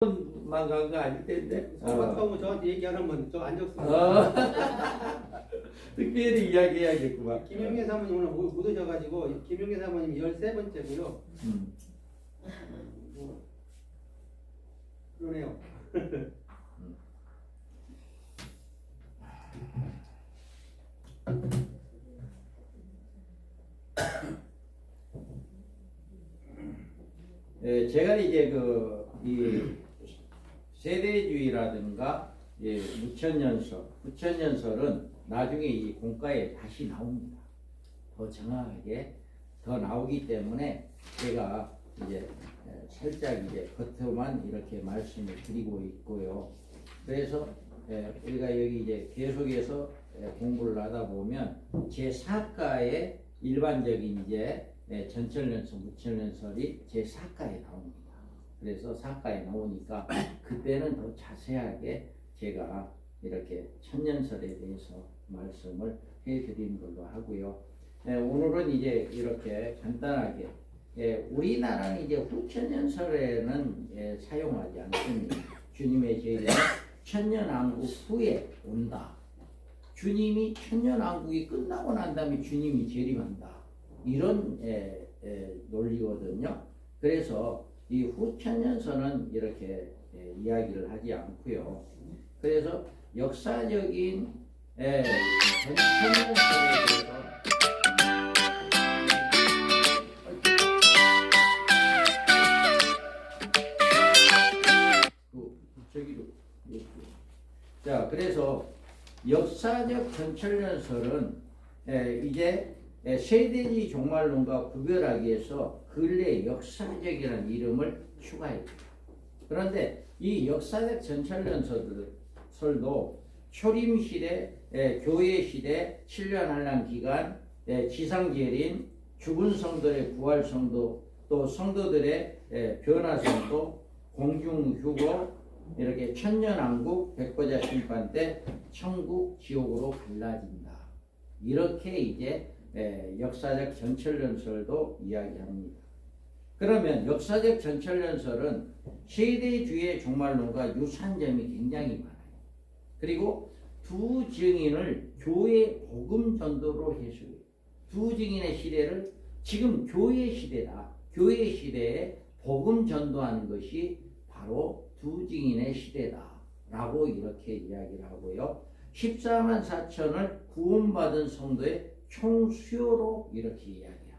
만 간 거 아닐 텐데. 사과하고 저한테 얘기하려면 저 안 적습니다. 특별히 이야기해야겠구만. 김영애 사모님 오늘 못 오셔가지고 김영애 사모님 13번째고요. 뭐, 그러네요. 제가 이제 이 세대주의라든가 무천년설은 나중에 이 공과에 다시 나옵니다. 더 정확하게 더 나오기 때문에 제가 이제 살짝 이제 겉으로만 이렇게 말씀을 드리고 있고요. 그래서 우리가 여기 이제 계속해서 공부를 하다 보면 제 사과의 일반적인 이제 전철연설, 무천연설이 제 사과에 나옵니다. 그래서 사과에 나오니까 그때는 더 자세하게 제가 이렇게 천년설에 대해서 말씀을 해드리는 걸로 하고요. 오늘은 이제 이렇게 간단하게 우리나라는 이제 후천년설에는 사용하지 않습니다. 주님의 제일은 천년왕국 후에 온다. 주님이 천년왕국이 끝나고 난 다음에 주님이 재림한다. 이런 논리거든요. 그래서 이 후천년설은 이렇게 이야기를 하지 않고요. 그래서 역사적인 천년설에 대해서 자, 그래서 역사적 전철연설은 이제 세대주의 종말론과 구별하기 위해서 근래 역사적이라는 이름을 추가했습니다. 그런데 이 역사적 전철연설도 초림시대, 교회시대, 7년 한란 기간, 지상재림, 죽은 성도의 부활성도, 또 성도들의 변화성도, 공중휴거, 이렇게 천년왕국, 백보자 심판 때 천국, 지옥으로 갈라진다. 이렇게 이제 역사적 전철연설도 이야기합니다. 그러면 역사적 전철연설은 세대주의 종말론과 유사점이 굉장히 많아요. 그리고 두 증인을 교회 복음 전도로 해석해요. 두 증인의 시대를 지금 교회 시대다. 교회 시대에 복음 전도하는 것이 바로 두 증인의 시대다라고 이렇게 이야기를 하고요. 14만 4천을 구원받은 성도의 총수요로 이렇게 이야기합니다.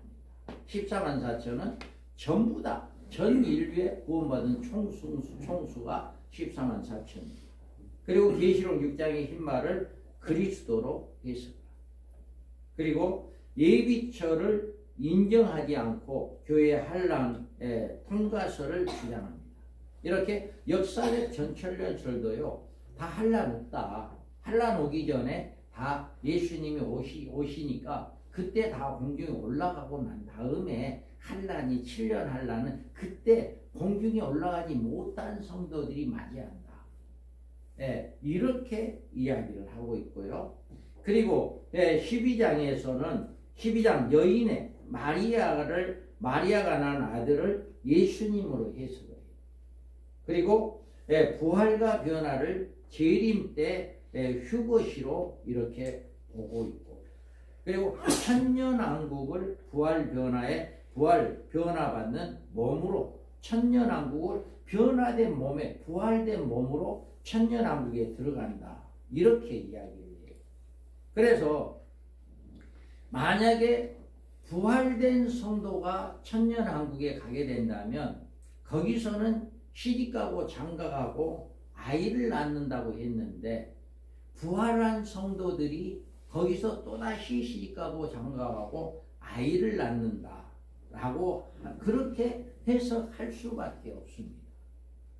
14만 4천은 전부 다 전 인류에 구원받은 총수가 14만 4천입니다. 그리고 계시록 6장의 흰말을 그리스도로 해석합니다. 그리고 예비처를 인정하지 않고 교회 한란의 통과서를 주장합니다. 이렇게 역사적 전철연설도요, 다 한란 없다. 한란 오기 전에 다 예수님이 오시니까 그때 다 공중에 올라가고 난 다음에 한란이 7년 한란은 그때 공중에 올라가지 못한 성도들이 맞이한다. 이렇게 이야기를 하고 있고요. 그리고 12장에서는 12장 여인의 마리아가 낳은 아들을 예수님으로 해석을 해요. 그리고 부활과 변화를 재림 때 휴거시로 이렇게 보고 있고, 그리고 천년왕국을 부활 변화받는 몸으로, 천년왕국을 변화된 몸에 부활된 몸으로 천년왕국에 들어간다. 이렇게 이야기를 해요. 그래서 만약에 부활된 성도가 천년왕국에 가게 된다면 거기서는 시집가고 장가가고 아이를 낳는다고 했는데, 부활한 성도들이 거기서 또다시 시집가고 장가가고 아이를 낳는다라고 그렇게 해석할 수밖에 없습니다.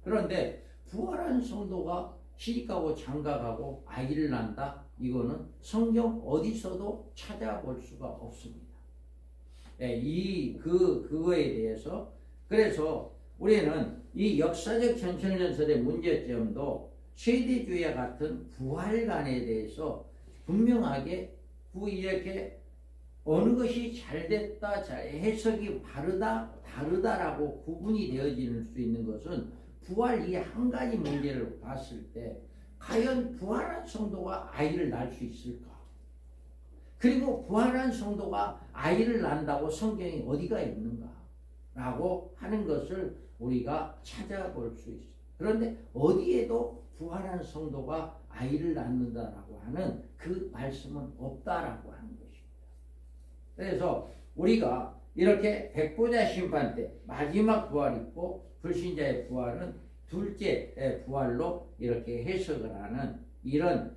그런데 부활한 성도가 시집가고 장가가고 아이를 낳는다? 이거는 성경 어디서도 찾아볼 수가 없습니다. 그거에 대해서, 그래서 우리는 이 역사적 전철연설의 문제점도 세대주의와 같은 부활관에 대해서 분명하게 이렇게 어느 것이 잘됐다, 해석이 다르다라고 구분이 되어질 수 있는 것은 부활 이 한 가지 문제를 봤을 때 과연 부활한 성도가 아이를 낳을 수 있을까? 그리고 부활한 성도가 아이를 낳는다고 성경이 어디가 있는가? 라고 하는 것을 우리가 찾아볼 수 있어요. 그런데 어디에도 부활한 성도가 아이를 낳는다라고 하는 그 말씀은 없다라고 하는 것입니다. 그래서 우리가 이렇게 백보자 심판 때 마지막 부활이 있고 불신자의 부활은 둘째 부활로 이렇게 해석을 하는 이런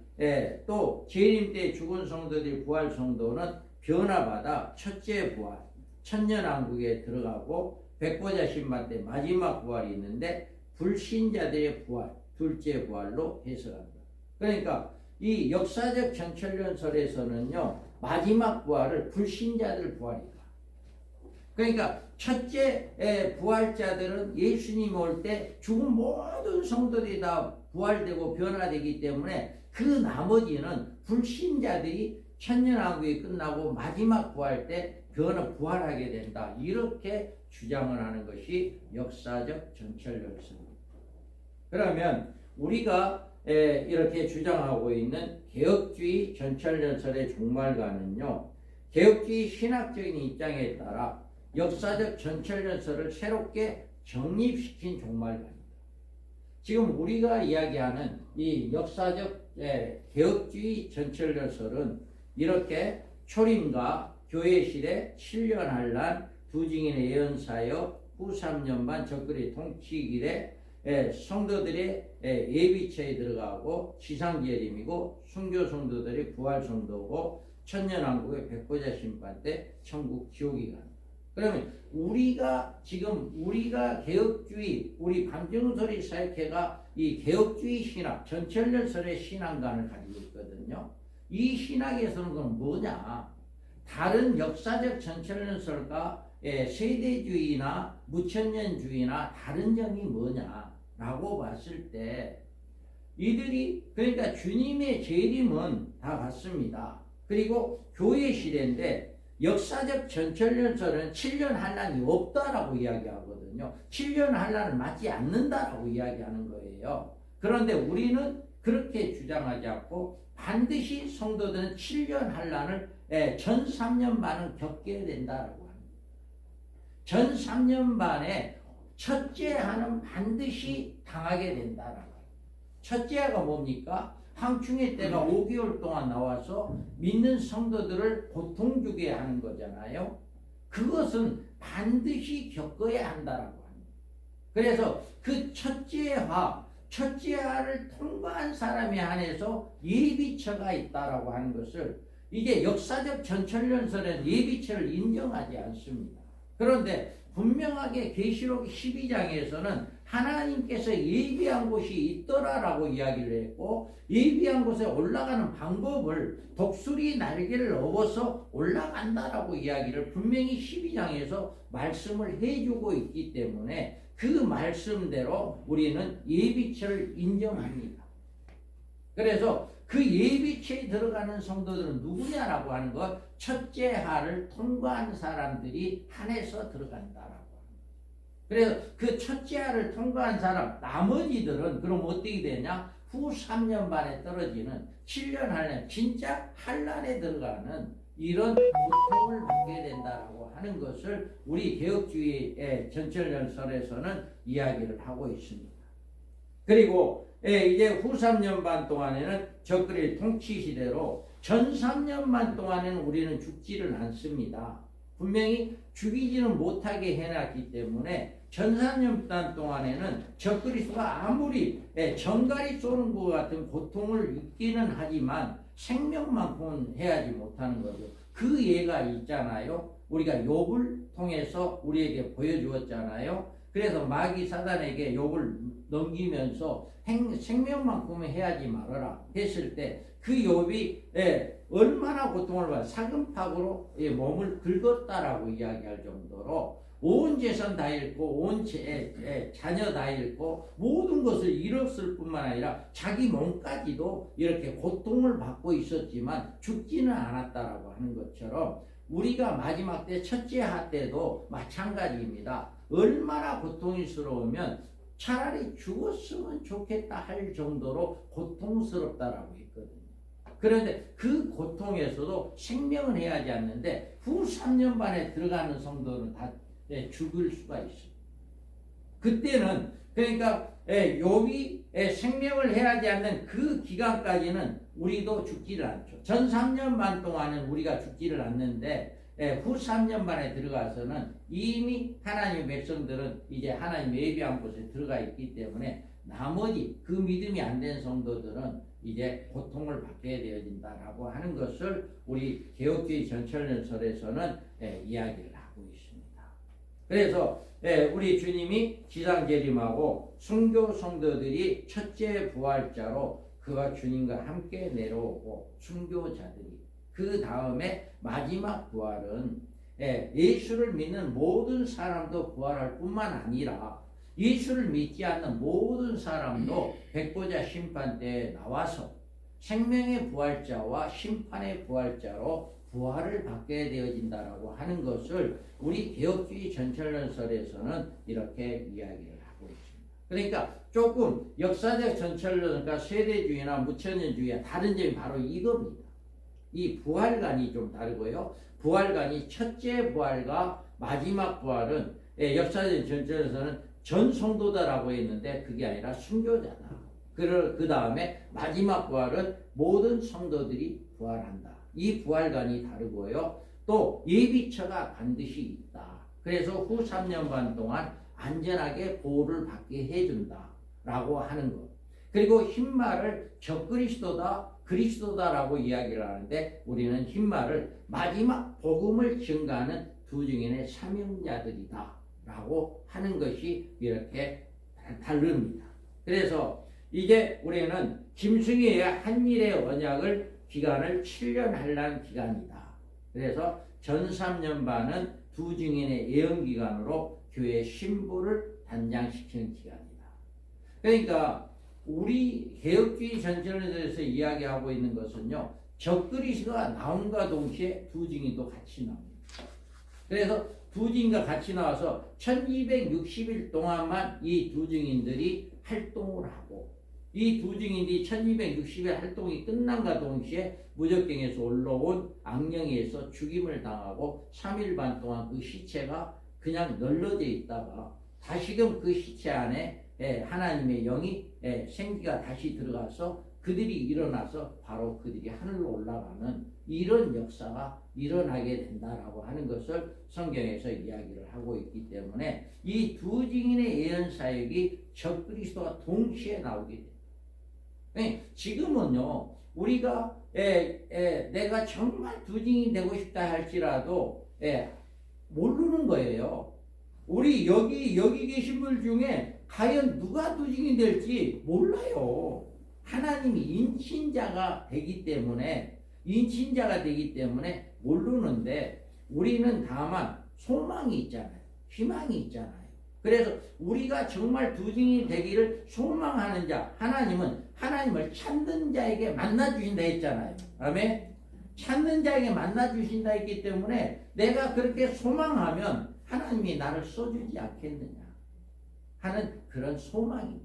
또 재림 때 죽은 성도들의 부활 성도는 변화받아 첫째 부활 천년왕국에 들어가고 백보자 심판 때 마지막 부활이 있는데 불신자들의 부활 둘째 부활로 해석합니다. 그러니까 이 역사적 전철련설에서는요 마지막 부활을 불신자들 부활이다. 그러니까 첫째 부활자들은 예수님 올 때 죽은 모든 성도들이 다 부활되고 변화되기 때문에 그 나머지는 불신자들이 천년왕국이 끝나고 마지막 부활 때 부활하게 된다. 이렇게 주장을 하는 것이 역사적 전철열설입니다. 그러면 우리가 이렇게 주장하고 있는 개혁주의 전철열설의 종말과는요. 개혁주의 신학적인 입장에 따라 역사적 전철열설을 새롭게 정립시킨 종말관입니다. 지금 우리가 이야기하는 이 역사적 개혁주의 전철열설은 이렇게 초림과 교회실의 7년 한란 두 증인의 예언사역 후 3년반 적그리 통치길에 성도들의 예비처에 들어가고 지상재림이고 순교 성도들이 부활 성도고 천년왕국의 백보자 심판 때 천국 지옥이 갑니다. 그러면 우리가 개혁주의 우리 방정설의 사역회가 이 개혁주의 신학 전철열설의 신앙관을 가지고 있거든요. 이 신학에서는 그럼 뭐냐? 다른 역사적 전철열설과 세대주의나 무천년주의나 다른 점이 뭐냐라고 봤을 때 이들이 그러니까 주님의 재림은 다 같습니다. 그리고 교회 시대인데 역사적 전철련설은 7년 한란이 없다라고 이야기하거든요. 7년 한란은 맞지 않는다라고 이야기하는 거예요. 그런데 우리는 그렇게 주장하지 않고 반드시 성도들은 7년 한란을 전 3년 반은 겪게 된다라고 합니다. 전 3년 반에 첫째 하는 반드시 당하게 된다라고 합니다. 첫째 하가 뭡니까? 황충의 때가 5개월 동안 나와서 믿는 성도들을 고통 주게 하는 거잖아요. 그것은 반드시 겪어야 한다라고 합니다. 그래서 그 첫째화를 통과한 사람에 한해서 예비처가 있다라고 하는 것을 이게 역사적 전철련설은 예비처를 인정하지 않습니다. 그런데 분명하게 계시록 12장에서는 하나님께서 예비한 곳이 있더라라고 이야기를 했고 예비한 곳에 올라가는 방법을 독수리 날개를 업어서 올라간다라고 이야기를 분명히 12장에서 말씀을 해주고 있기 때문에 그 말씀대로 우리는 예비처를 인정합니다. 그래서 그 예비처에 들어가는 성도들은 누구냐라고 하는 것 첫째 하를 통과한 사람들이 한해서 들어간다라고 합니다. 그래서 그 첫째 하를 통과한 사람 나머지들은 그럼 어떻게 되냐? 후 3년 반에 떨어지는 7년 한란 진짜 한란에 들어가는 이런 고통을 받게 된다라고 하는 것을 우리 개혁주의의 전철련설에서는 이야기를 하고 있습니다. 그리고 이제 후 3년 반 동안에는 적그리 통치 시대로 전 3년 반 동안에는 우리는 죽지를 않습니다. 분명히 죽이지는 못하게 해놨기 때문에 전 3년 반 동안에는 적그리스도가 아무리 정갈이 쏘는 것 같은 고통을 입기는 하지만 생명만큼은 해야지 못하는 거죠. 그 예가 있잖아요. 우리가 욥을 통해서 우리에게 보여주었잖아요. 그래서 마귀 사단에게 욥을 넘기면서 생명만큼은 해야지 말아라 했을 때 그 욥이 얼마나 고통을 받아 사금팍으로 몸을 긁었다라고 이야기할 정도로 온 재산 다 잃고 온 자녀 다 잃고 모든 것을 잃었을 뿐만 아니라 자기 몸까지도 이렇게 고통을 받고 있었지만 죽지는 않았다라고 하는 것처럼 우리가 마지막 때 첫째 하 때도 마찬가지입니다. 얼마나 고통스러우면 차라리 죽었으면 좋겠다 할 정도로 고통스럽다라고 했거든요. 그런데 그 고통에서도 생명을 해야지 않는데 후 3년 반에 들어가는 성도는 다 죽을 수가 있어요. 그때는 그러니까 욥이 생명을 해하지 않는 그 기간까지는 우리도 죽지를 않죠. 전 3년 반 동안은 우리가 죽지를 않는데 후 3년 만에 들어가서는 이미 하나님의 백성들은 이제 하나님 예비한 곳에 들어가 있기 때문에 나머지 그 믿음이 안 된 성도들은 이제 고통을 받게 되어진다라고 하는 것을 우리 개혁주의 전철연설에서는 이야기를 하고 있습니다. 그래서 우리 주님이 지상재림하고 순교 성도들이 첫째 부활자로 그와 주님과 함께 내려오고 순교자들이 그 다음에 마지막 부활은 예수를 믿는 모든 사람도 부활할 뿐만 아니라 예수를 믿지 않는 모든 사람도 백보자 심판 때에 나와서 생명의 부활자와 심판의 부활자로 부활을 받게 되어진다라고 하는 것을 우리 개혁주의 전철연설에서는 이렇게 이야기를 하고 있습니다. 그러니까 조금 역사적 전철론과 세대주의나 무천년주의와 다른 점이 바로 이겁니다. 이 부활관이 좀 다르고요. 부활관이 첫째 부활과 마지막 부활은 역사적 전철에서는 전 성도다라고 했는데 그게 아니라 순교자다. 그 다음에 마지막 부활은 모든 성도들이 부활한다. 이 부활관이 다르고요. 또 예비처가 반드시 있다. 그래서 후 3년 반 동안 안전하게 보호를 받게 해준다라고 하는 것. 그리고 흰말을 적그리스도다라고 이야기를 하는데 우리는 흰말을 마지막 복음을 증가하는 두 증인의 사명자들이다라고 하는 것이 이렇게 다릅니다. 그래서 이제 우리는 김승희의 한일의 언약을 기간을 7년 하려는 기간이다. 그래서 전 3년 반은 두 증인의 예언 기간으로 교회 신부를 단장시키는 기간이다. 그러니까 우리 개혁주의 전철에서 이야기하고 있는 것은요. 적그리스도가 나옴과 동시에 두 증인도 같이 나옵니다. 그래서 두 증인과 같이 나와서 1260일 동안만 이 두 증인들이 활동을 하고 이 두 증인들이 1260일 활동이 끝난과 동시에 무적경에서 올라온 악령에서 죽임을 당하고 3일 반 동안 그 시체가 그냥 널려져 있다가 다시금 그 시체 안에 하나님의 영이 생기가 다시 들어가서 그들이 일어나서 바로 그들이 하늘로 올라가는 이런 역사가 일어나게 된다라고 하는 것을 성경에서 이야기를 하고 있기 때문에 이 두 증인의 예언 사역이 적그리스도와 동시에 나오게 됩니다. 지금은요 우리가 내가 정말 두 증인이 되고 싶다 할지라도 모르는 거예요. 우리 여기 계신 분 중에 과연 누가 두 증인이 될지 몰라요. 하나님이 인친자가 되기 때문에 모르는데 우리는 다만 소망이 있잖아요. 희망이 있잖아요. 그래서 우리가 정말 두 증인이 되기를 소망하는 자, 하나님은 하나님을 찾는 자에게 만나주신다 했잖아요. 아멘? 찾는 자에게 만나주신다 했기 때문에 내가 그렇게 소망하면 하나님이 나를 써주지 않겠느냐 하는 그런 소망입니다.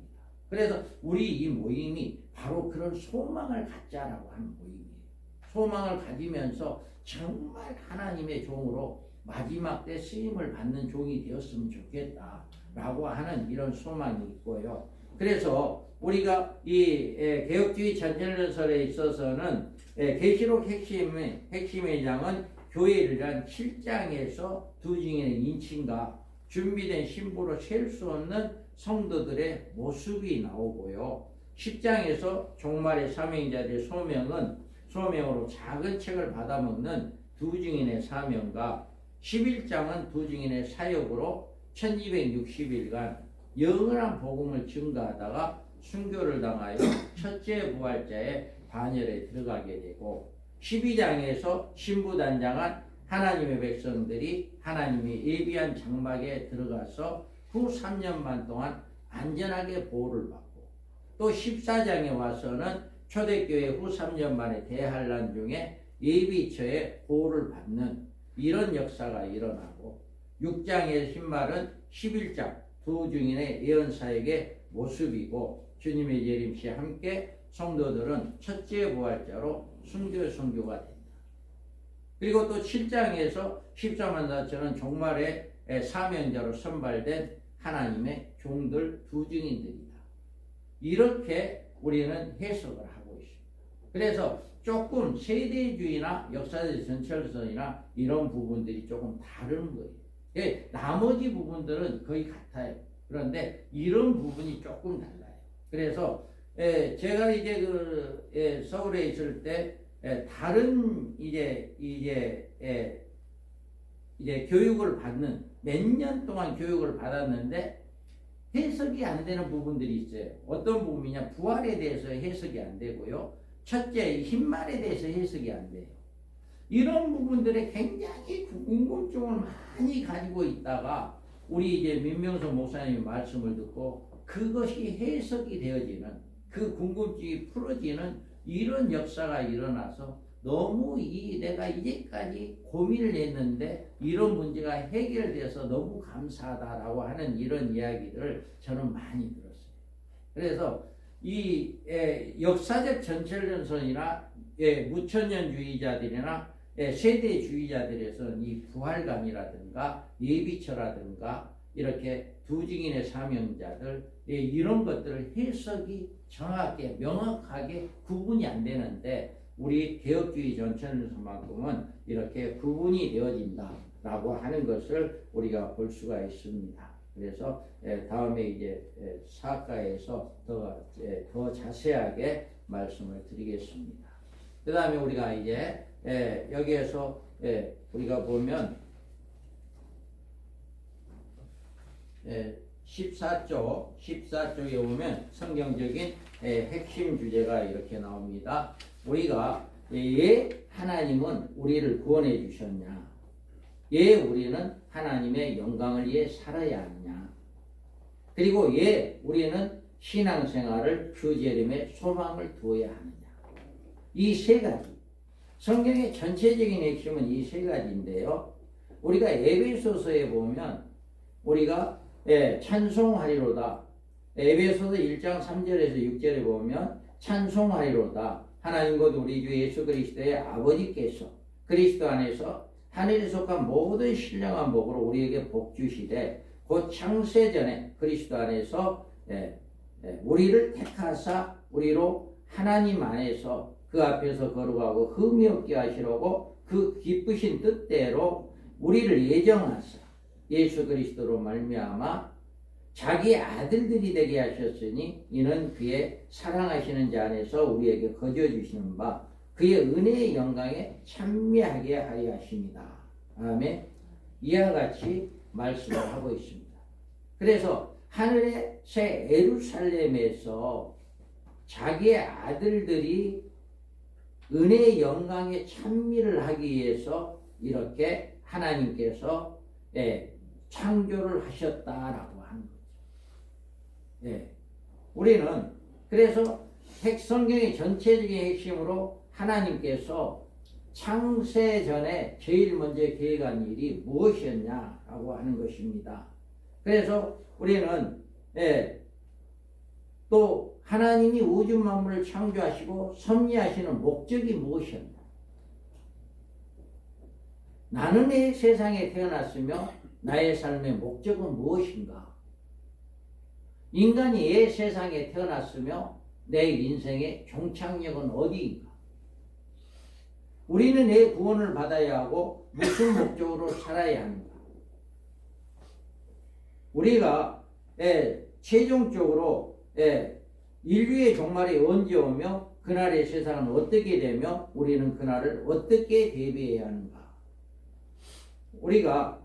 그래서 우리 이 모임이 바로 그런 소망을 갖자라고 하는 모임이에요. 소망을 가지면서 정말 하나님의 종으로 마지막 때 쓰임을 받는 종이 되었으면 좋겠다라고 하는 이런 소망이 있고요. 그래서 우리가 이 개혁주의 전철연설에 있어서는 계시록 핵심의 장은 교회를 위한 7장에서 두 증인의 인칭과 준비된 신부로 셀 수 없는 성도들의 모습이 나오고요. 10장에서 종말의 사명자들의 소명으로 작은 책을 받아먹는 두 증인의 사명과 11장은 두 증인의 사역으로 1260일간 영원한 복음을 증거하다가 순교를 당하여 첫째 부활자의 반열에 들어가게 되고 12장에서 신부단장한 하나님의 백성들이 하나님이 예비한 장막에 들어가서 후 3년 반 동안 안전하게 보호를 받고 또 14장에 와서는 초대교회 후 3년 만에 대환란 중에 예비처의 보호를 받는 이런 역사가 일어나고 6장의 신말은 11장 두 증인의 예언사역의 모습이고 주님의 재림 시 함께 성도들은 첫째 부활자로 순교가 된다. 그리고 또 7장에서 14만 4천은 종말의 사명자로 선발된 하나님의 종들 두 증인들이다. 이렇게 우리는 해석을 하고 있습니다. 그래서 조금 세대주의나 역사적 전철선이나 이런 부분들이 조금 다른 거예요. 나머지 부분들은 거의 같아요. 그런데 이런 부분이 조금 달라요. 그래서 제가 이제 서울에 있을 때 다른 이제 교육을 받는 몇 년 동안 교육을 받았는데 해석이 안 되는 부분들이 있어요. 어떤 부분이냐? 부활에 대해서 해석이 안 되고요. 첫째, 흰말에 대해서 해석이 안 돼요. 이런 부분들에 굉장히 궁금증을 많이 가지고 있다가 우리 이제 민명수 목사님의 말씀을 듣고 그것이 해석이 되어지는, 그 궁금증이 풀어지는 이런 역사가 일어나서 너무 내가 이제까지 고민을 했는데 이런 문제가 해결돼서 너무 감사하다라고 하는 이런 이야기들을 저는 많이 들었어요. 그래서 이 역사적 전철전선이나 무천년주의자들이나 세대주의자들에서는 이 부활감이라든가 예비처라든가 이렇게 두 증인의 사명자들 이런 것들을 해석이 정확하게 명확하게 구분이 안 되는데 우리 개혁주의 전체에서만큼은 이렇게 구분이 되어진다라고 하는 것을 우리가 볼 수가 있습니다. 그래서 다음에 이제 사과에서 더 자세하게 말씀을 드리겠습니다. 그 다음에 우리가 이제 여기에서 우리가 보면 14쪽에 보면 성경적인 핵심 주제가 이렇게 나옵니다. 우리가 왜 하나님은 우리를 구원해 주셨냐? 왜 우리는 하나님의 영광을 위해 살아야 하냐? 그리고 왜 우리는 신앙생활을 주 재림에 소망을 두어야 하느냐? 이 세 가지. 성경의 전체적인 핵심은 이 세 가지인데요. 우리가 에베소서에 보면 우리가 찬송하리로다. 에베소서 1장 3절에서 6절에 보면 찬송하리로다. 하나님 곧 우리 주 예수 그리스도의 아버지께서 그리스도 안에서 하늘에 속한 모든 신령한 복으로 우리에게 복 주시되 곧 창세전에 그리스도 안에서 우리를 택하사 우리로 하나님 안에서 그 앞에서 거룩하고 흠이 없게 하시려고 그 기쁘신 뜻대로 우리를 예정하사 예수 그리스도로 말미암아 자기 아들들이 되게 하셨으니 이는 그의 사랑하시는 자 안에서 우리에게 거저 주시는 바 그의 은혜의 영광에 참미하게 하려 하십니다. 아멘. 이와 같이 말씀을 하고 있습니다. 그래서 하늘의 새 예루살렘에서 자기의 아들들이 은혜의 영광에 찬미를 하기 위해서 이렇게 하나님께서 창조를 하셨다라고 하는 거죠. 우리는 그래서 성경의 전체적인 핵심으로 하나님께서 창세 전에 제일 먼저 계획한 일이 무엇이었냐라고 하는 것입니다. 그래서 우리는 또 하나님이 우주 만물을 창조하시고 섭리하시는 목적이 무엇이었나? 나는 왜 세상에 태어났으며 나의 삶의 목적은 무엇인가? 인간이 왜 세상에 태어났으며 내 인생의 종착역은 어디인가? 우리는 왜 구원을 받아야 하고 무슨 목적으로 살아야 하는가? 우리가 최종적으로 인류의 종말이 언제 오며 그날의 세상은 어떻게 되며 우리는 그날을 어떻게 대비해야 하는가? 우리가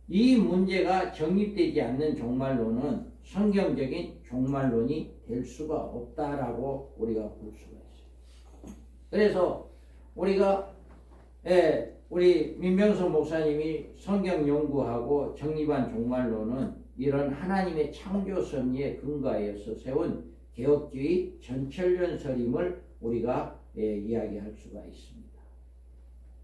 이 문제가 정립되지 않는 종말론은 성경적인 종말론이 될 수가 없다라고 우리가 볼 수가 있어요. 그래서 우리가 우리 민병수 목사님이 성경 연구하고 정립한 종말론은 이런 하나님의 창조 섭리에 근거하여서 세운 개혁주의 전철련설임을 우리가 이야기할 수가 있습니다.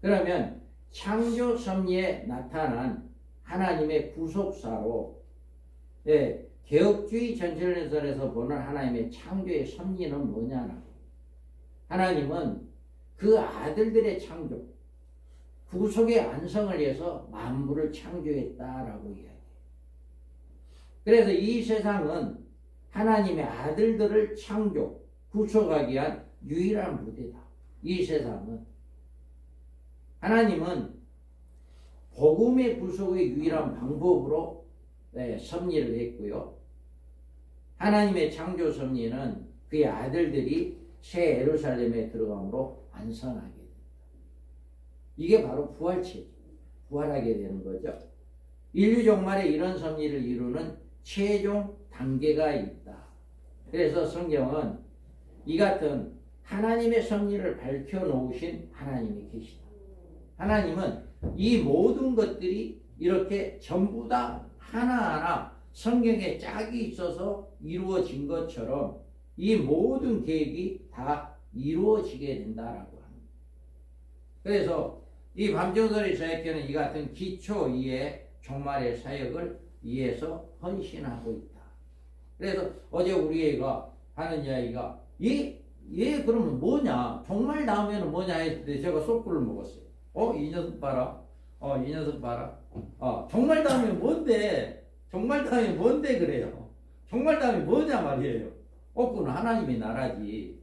그러면 창조 섭리에 나타난 하나님의 구속사로 개혁주의 전철연설에서 보는 하나님의 창조의 섭리는 뭐냐나, 하나님은 그 아들들의 창조, 구속의 완성을 위해서 만물을 창조했다라고 이야기해요. 그래서 이 세상은 하나님의 아들들을 창조, 구속하기 위한 유일한 무대다. 이 세상은 하나님은 복음의 구속의 유일한 방법으로 섭리를 했고요. 하나님의 창조 섭리는 그의 아들들이 새 예루살렘에 들어감으로 완성하게 됩니다. 이게 바로 부활체죠. 부활하게 되는 거죠. 인류 종말에 이런 섭리를 이루는 최종 단계가 있다. 그래서 성경은 이 같은 하나님의 섭리를 밝혀놓으신 하나님이 계시다. 하나님은 이 모든 것들이 이렇게 전부 다 하나하나 성경에 짝이 있어서 이루어진 것처럼 이 모든 계획이 다 이루어지게 된다라고 합니다. 그래서 이 밤중설의 저에게는 이 같은 기초 이에 종말의 사역을 위해서 헌신하고 있다. 그래서 어제 우리 애가 하는 이야기가 얘 그러면 뭐냐? 종말 다음에는 뭐냐 했을 때 제가 속구를 먹었어요. 이 녀석 봐라. 이 녀석 봐라. 종말 다음에 뭔데? 종말 다음에 뭔데 그래요? 종말 다음에 뭐냐 말이에요. 그건 하나님의 나라지.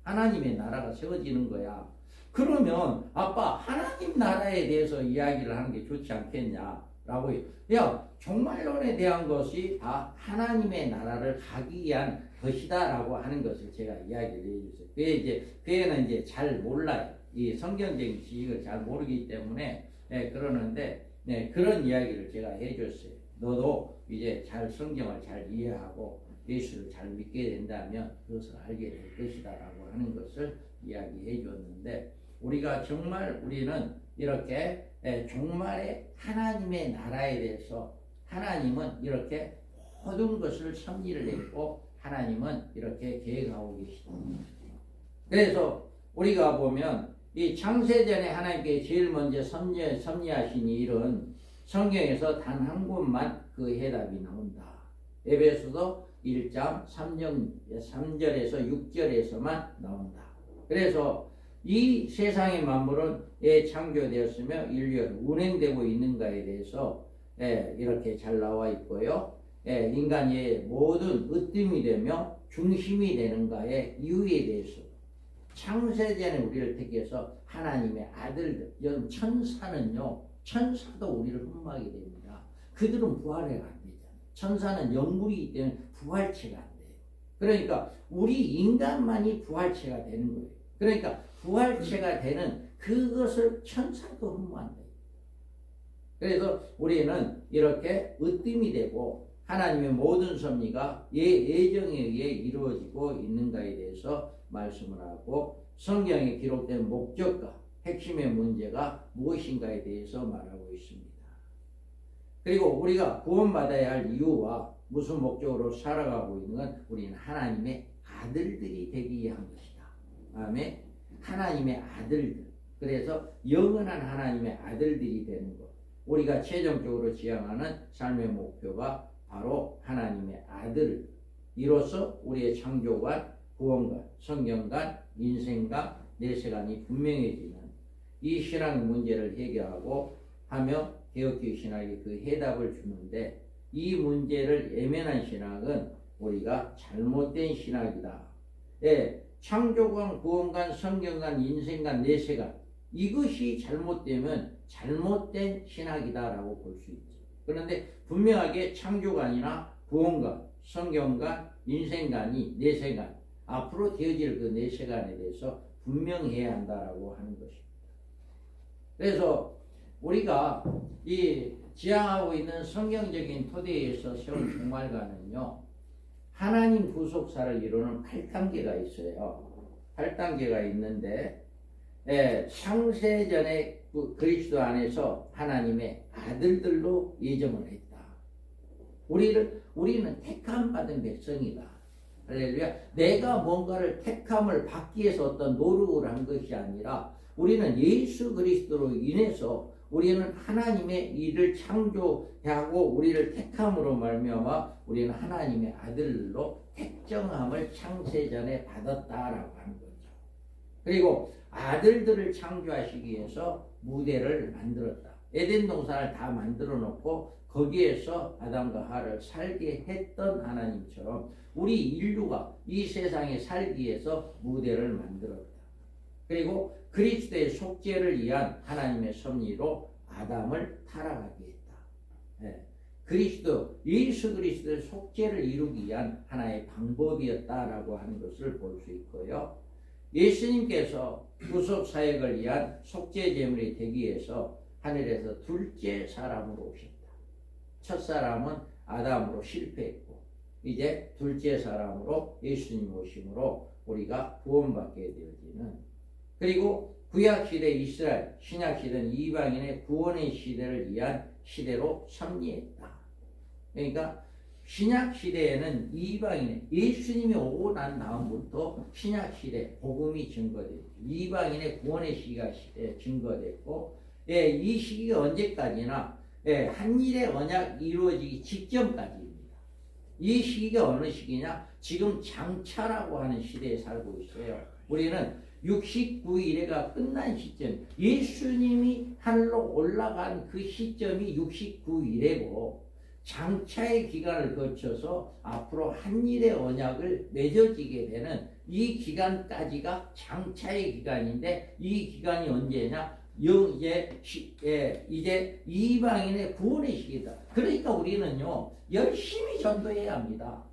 하나님의 나라가 세워지는 거야. 그러면 아빠 하나님 나라에 대해서 이야기를 하는 게 좋지 않겠냐라고 해요. 야, 종말론에 대한 것이 다 하나님의 나라를 가기 위한 것이다라고 하는 것을 제가 이야기를 해줬어요. 그애는 이제 잘 몰라요. 이 성경적인 지식을 잘 모르기 때문에 그러는데 그런 이야기를 제가 해줬어요. 너도 이제 잘 성경을 잘 이해하고 예수를 잘 믿게 된다면 그것을 알게 될 것이다라고 하는 것을 이야기해 줬는데, 우리가 정말 우리는 이렇게 종말의 하나님의 나라에 대해서 하나님은 이렇게 모든 것을 섭리를 했고 하나님은 이렇게 계획하고 계시다. 그래서 우리가 보면 이 창세전에 하나님께 제일 먼저 섭리하신 일은 성경에서 단 한 곳만 그 해답이 나온다. 에베소서 1장 3절에서 6절에서만 나온다. 그래서 이 세상의 만물은 창조되었으며 인류가 운행되고 있는가에 대해서 이렇게 잘 나와 있고요. 인간의 모든 으뜸이 되며 중심이 되는가의 이유에 대해서 창세전에 우리를 택해서 하나님의 아들들, 여러분 천사도 우리를 흠모하게 됩니다. 그들은 부활해가 안 되잖아요. 천사는 영물이기 때문에 부활체가 안 돼요. 그러니까 우리 인간만이 부활체가 되는 거예요. 그러니까 부활체가 되는 그것을 천사도 흠모한다. 그래서 우리는 이렇게 으뜸이 되고 하나님의 모든 섭리가 예정에 의해 이루어지고 있는가에 대해서 말씀을 하고, 성경에 기록된 목적과 핵심의 문제가 무엇인가에 대해서 말하고 있습니다. 그리고 우리가 구원받아야 할 이유와 무슨 목적으로 살아가고 있는 건 우리는 하나님의 아들들이 되기 위한 것이다. 아멘. 하나님의 아들들. 그래서 영원한 하나님의 아들들이 되는 것. 우리가 최종적으로 지향하는 삶의 목표가 바로 하나님의 아들. 이로써 우리의 창조관, 구원관, 성경관, 인생관, 내세관이 분명해지는 이 신앙 문제를 해결하고 하며 개혁주의 신학이 그 해답을 주는데, 이 문제를 외면한 신학은 우리가 잘못된 신학이다. 창조관, 구원관, 성경관, 인생관, 내세관, 이것이 잘못되면 잘못된 신학이다라고 볼 수 있죠. 그런데 분명하게 창조관이나 구원관, 성경관, 인생관이 내세관, 앞으로 되어질 그 내세관에 대해서 분명해야 한다라고 하는 것입니다. 그래서 우리가 이 지향하고 있는 성경적인 토대에서 세운 종말관은요, 하나님 구속사를 이루는 8단계가 있어요. 8단계가 있는데, 창세전에 그리스도 안에서 하나님의 아들들로 예정을 했다. 우리는 택함 받은 백성이다. 할렐루야. 내가 뭔가를 택함을 받기 위해서 어떤 노력을 한 것이 아니라 우리는 예수 그리스도로 인해서 우리는 하나님의 일을 창조하고 우리를 택함으로 말미암아 우리는 하나님의 아들로 택정함을 창세전에 받았다라고 하는 거죠. 그리고 아들들을 창조하시기 위해서 무대를 만들었다. 에덴 동산을 다 만들어 놓고 거기에서 아담과 하와를 살게 했던 하나님처럼 우리 인류가 이 세상에 살기 위해서 무대를 만들었다. 그리고 그리스도의 속죄를 위한 하나님의 섭리로 아담을 타락하게 했다. 그리스도, 예수 그리스도의 속죄를 이루기 위한 하나의 방법이었다라고 하는 것을 볼 수 있고요. 예수님께서 구속 사역을 위한 속죄 제물이 되기 위해서 하늘에서 둘째 사람으로 오셨다. 첫 사람은 아담으로 실패했고 이제 둘째 사람으로 예수님 오심으로 우리가 구원받게 되어지는, 그리고 구약시대 이스라엘, 신약시대는 이방인의 구원의 시대를 위한 시대로 섭리했다. 그러니까 신약시대에는 이방인의, 예수님이 오고 난 다음부터 신약시대 복음이 증거됐고 이방인의 구원의 시기가 증거됐고, 이 시기가 언제까지나 한일의 언약 이루어지기 직전까지입니다. 이 시기가 어느 시기냐? 지금 장차라고 하는 시대에 살고 있어요. 우리는 69일에가 끝난 시점, 예수님이 하늘로 올라간 그 시점이 69일이고 장차의 기간을 거쳐서 앞으로 한일의 언약을 맺어지게 되는 이 기간까지가 장차의 기간인데, 이 기간이 언제냐? 이제 이방인의 구원의 시기다. 그러니까 우리는요 열심히 전도해야 합니다.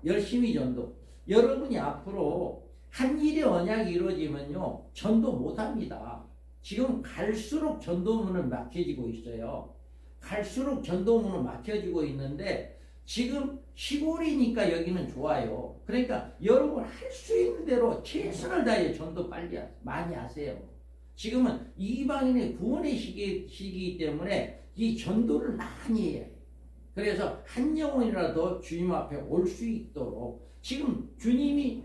열심히 전도. 여러분이 앞으로 한일의 언약이 이루어지면요 전도 못합니다. 지금 갈수록 전도문은 막혀지고 있어요. 갈수록 전도문은 막혀지고 있는데 지금 시골이니까 여기는 좋아요. 그러니까 여러분 할 수 있는 대로 최선을 다해 전도 많이 하세요. 지금은 이방인의 구원의 시기이기 때문에 이 전도를 많이 해야 해요. 그래서 한 영혼이라도 주님 앞에 올 수 있도록 지금 주님이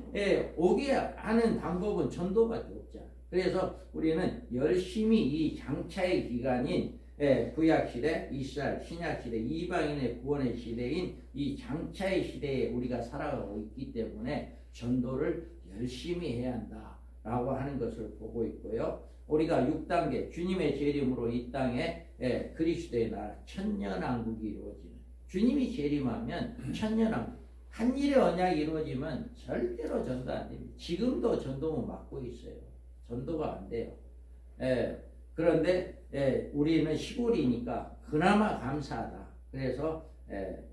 오게 하는 방법은 전도밖에 없잖아요. 그래서 우리는 열심히 이 장차의 기간인 구약시대, 이스라엘, 신약시대, 이방인의 구원의 시대인 이 장차의 시대에 우리가 살아가고 있기 때문에 전도를 열심히 해야 한다라고 하는 것을 보고 있고요. 우리가 6단계 주님의 재림으로 이 땅에 그리스도의 나라 천년왕국이 이루어지는, 주님이 재림하면 천년왕국, 한일의 언약이 이루어지면 절대로 전도 안 됩니다. 지금도 전도문 막고 있어요. 전도가 안 돼요. 그런데 우리는 시골이니까 그나마 감사하다. 그래서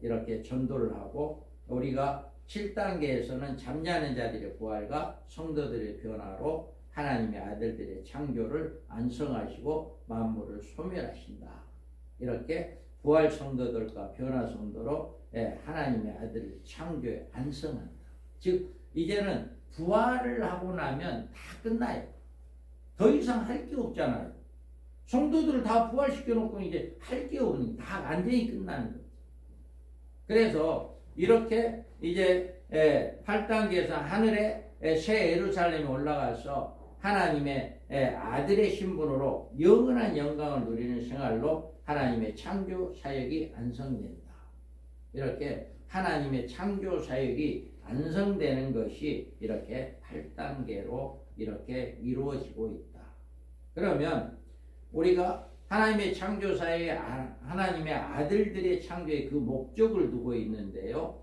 이렇게 전도를 하고, 우리가 7단계에서는 잠자는 자들의 부활과 성도들의 변화로 하나님의 아들들의 창조를 안성하시고 만물을 소멸하신다. 이렇게 부활 성도들과 변화 성도로 하나님의 아들을 창조에 안성한다. 즉 이제는 부활을 하고 나면 다 끝나요. 더 이상 할 게 없잖아요. 성도들을 다 부활시켜 놓고 이제 할 게 없는, 다 완전히 끝나는 거죠. 그래서 이렇게 이제 8단계에서 하늘에 새 예루살렘에 올라가서 하나님의 아들의 신분으로 영원한 영광을 누리는 생활로 하나님의 창조 사역이 완성된다. 이렇게 하나님의 창조 사역이 완성되는 것이 이렇게 8단계로 이렇게 이루어지고 있다. 그러면 우리가 하나님의 창조 사역에 하나님의 아들들의 창조의 그 목적을 두고 있는데요.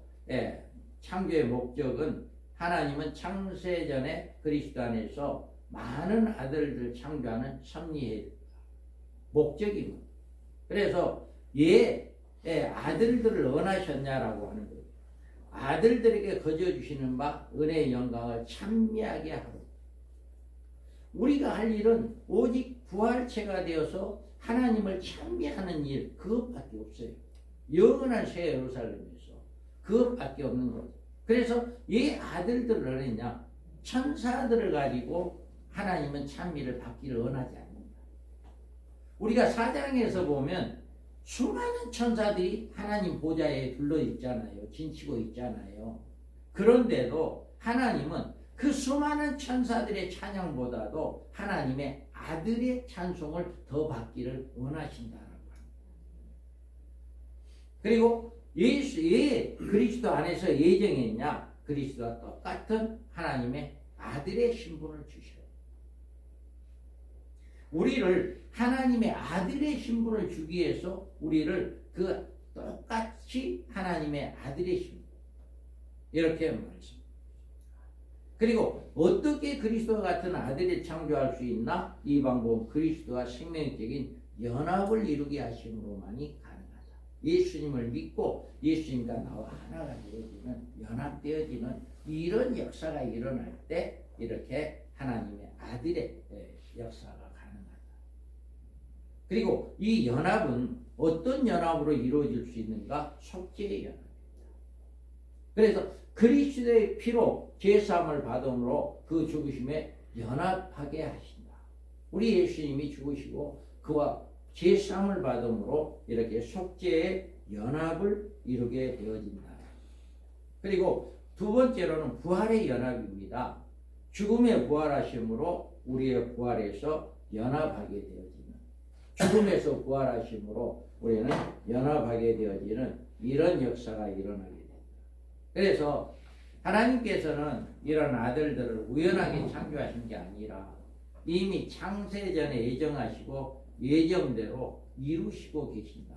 창조의 목적은 하나님은 창세전에 그리스도 안에서 많은 아들들을 창조하는 섭리의 목적입니다. 그래서 아들들을 언하셨냐라고 하는 거예요. 아들들에게 거저주시는 바 은혜의 영광을 찬미하게 하고, 우리가 할 일은 오직 부활체가 되어서 하나님을 찬미하는 일, 그것밖에 없어요. 영원한 새 예루살렘에서 그것밖에 없는 거죠. 그래서 이 아들들을 언했냐? 천사들을 가지고 하나님은 찬미를 받기를 원하지 않는다. 우리가 사장에서 보면 수많은 천사들이 하나님 보좌에 둘러 있잖아요. 진치고 있잖아요. 그런데도 하나님은 그 수많은 천사들의 찬양보다도 하나님의 아들의 찬송을 더 받기를 원하신다라고 합니다. 그리고 왜 그리스도 안에서 예정했냐? 그리스도와 똑같은 하나님의 아들의 신분을 주셔요. 우리를 하나님의 아들의 신분을 주기 위해서 우리를 그 똑같이 하나님의 아들의 신분 이렇게 말씀합니다. 그리고 어떻게 그리스도와 같은 아들을 창조할 수 있나? 이 방법은 그리스도와 생명적인 연합을 이루게 하심으로만이 가능하다. 예수님을 믿고 예수님과 나와 하나가 되어지는, 연합되어지는 이런 역사가 일어날 때 이렇게 하나님의 아들의 역사가 가능하다. 그리고 이 연합은 어떤 연합으로 이루어질 수 있는가? 속죄의 연합입니다. 그래서 그리스도의 피로 제사함을 받음으로 그 죽으심에 연합하게 하신다. 우리 예수님이 죽으시고 그와 제사함을 받음으로 이렇게 속죄의 연합을 이루게 되어진다. 그리고 두 번째로는 부활의 연합입니다. 죽음의 부활하심으로 우리의 부활에서 연합하게 되어지는, 죽음에서 부활하심으로 우리는 연합하게 되어지는 이런 역사가 일어나게 됩니다. 그래서 하나님께서는 이런 아들들을 우연하게 창조하신 게 아니라 이미 창세전에 예정하시고 예정대로 이루시고 계신다.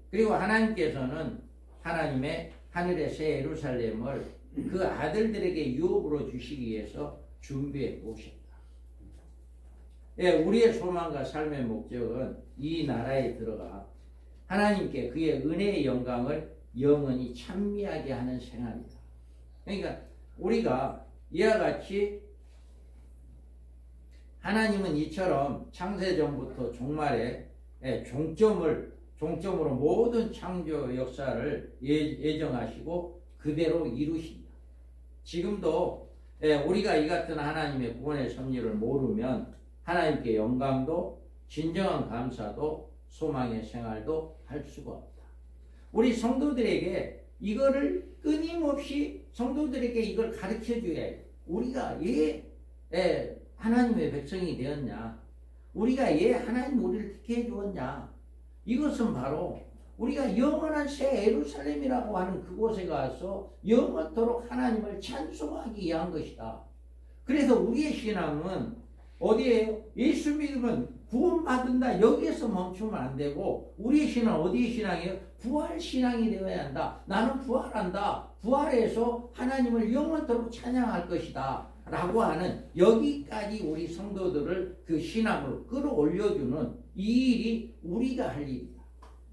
그리고 하나님께서는 하나님의 하늘의 새 예루살렘을 그 아들들에게 유업으로 주시기 위해서 준비해 오셨다. 예, 우리의 소망과 삶의 목적은 이 나라에 들어가 하나님께 그의 은혜의 영광을 영원히 찬미하게 하는 생활이다. 그러니까 우리가 이와 같이 하나님은 이처럼 창세전부터 종말에 종점으로 모든 창조 역사를 예정하시고 그대로 이루신다. 지금도 우리가 이 같은 하나님의 구원의 섭리를 모르면 하나님께 영광도 진정한 감사도 소망의 생활도 할 수가 없다. 우리 성도들에게 이거를 끊임없이 성도들에게 이걸 가르쳐 줘야 해요. 우리가 왜 하나님의 백성이 되었냐? 우리가 왜 하나님 우리를 택해 주었냐? 이것은 바로 우리가 영원한 새 예루살렘이라고 하는 그곳에 가서 영원토록 하나님을 찬송하기 위한 것이다. 그래서 우리의 신앙은 어디에요? 예수 믿으면 구원받는다. 여기에서 멈추면 안 되고 우리의 신앙은 어디의 신앙이에요? 부활 신앙이 되어야 한다. 나는 부활한다. 부활해서 하나님을 영원토록 찬양할 것이다. 라고 하는 여기까지 우리 성도들을 그 신앙으로 끌어올려주는 이 일이 우리가 할 일이다.